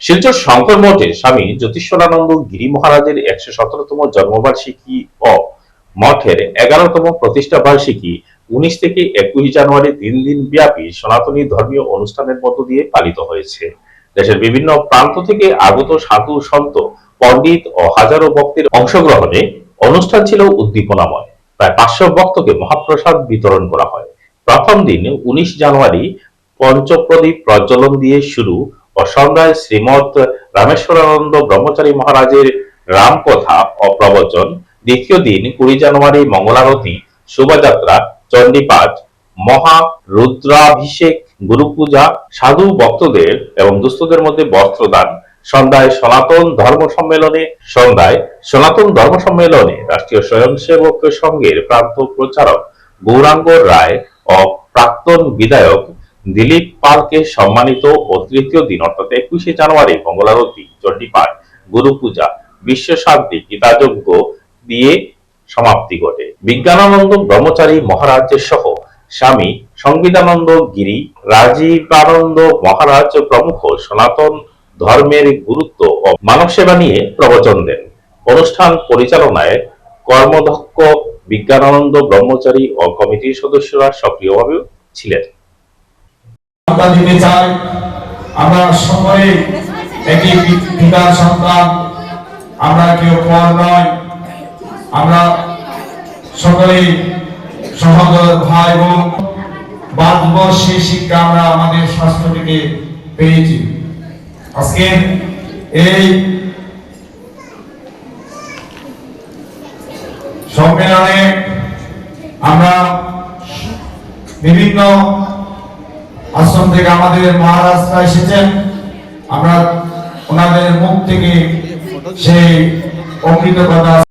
শিলচর শঙ্কর মঠে স্বামী জ্যোতিষ্বরানন্দ গিরি মহারাজের ১১৭তম জন্মবার্ষিকী ও মঠের ১১তম প্রতিষ্ঠা বার্ষিকী ১৯ থেকে ২১ জানুয়ারি ৩ দিন ব্যাপী সনাতনী ধর্মীয় অনুষ্ঠানের মধ্য দিয়ে পালিত হয়েছে। দেশের বিভিন্ন প্রান্ত থেকে আগত সাধু সন্ত পণ্ডিত ও হাজারো ভক্তের অংশগ্রহণে অনুষ্ঠান ছিল উদ্দীপনাময়। প্রায় ৫০০ ভক্তকে মহাপ্রসাদ বিতরণ করা হয়। প্রথম দিন ১৯ জানুয়ারি পঞ্চপ্রদীপ প্রজ্বলন দিয়ে শুরু ও সন্ধ্যায় শ্রীমৎ রামেশ্বরানন্দ ব্রহ্মচারী মহারাজের রামকথা ও প্রবচন। দ্বিতীয় দিন ২০ জানুয়ারি মঙ্গলারতি, শোভাযাত্রা, চণ্ডীপাঠ, মহা রুদ্রাভিষেক, গুরুপূজা, সাধু ভক্তদের এবং দুস্থদের মধ্যে বস্ত্রদান। সনাতন ধর্ম সম্মেলনে রাষ্ট্রীয় স্বয়ংসেবক সংঘের প্রান্ত প্রচারক গৌরাঙ্গ রায় ও প্রাক্তন বিধায়ক দিলীপ পালকে সম্মানিত ও তৃতীয় দিন অর্থাৎ ২১ জানুয়ারি মঙ্গলারতি, চণ্ডীপাঠ, গুরুপূজা, বিশ্বশান্তি গীতাযজ্ঞ দিয়ে সমাপ্তি ঘটে। বিজ্ঞানানন্দ ব্রহ্মচারী মহারাজ সহ স্বামী সংবিদানন্দ গিরি, রাজীবানন্দ মহারাজ প্রমুখ সনাতন ধর্মের গুরুত্ব ও মানব সেবা নিয়ে প্রবচন দেন। অনুষ্ঠান পরিচালনায় কর্মদক্ষ বিজ্ঞানানন্দ ব্রহ্মচারী ও কমিটির সদস্যরা সক্রিয়ভাবে ছিলেন। আমরা দিতে চাই, আমরা সকলে একই পিতার সন্তান, আমরা কেউ পর নয়, আমরা সকলেই সহোদর ভাই বোন। ভারতবর্ষের শিক্ষা আমরা আমাদের শাস্ত্র থেকে পেয়েছি। আজকে এই সম্মেলনে আমরা বিভিন্ন আশ্রম থেকে আমাদের মহারাজরা এসেছেন। আমরা ওনাদের মুখ থেকে সেই অমৃত কথা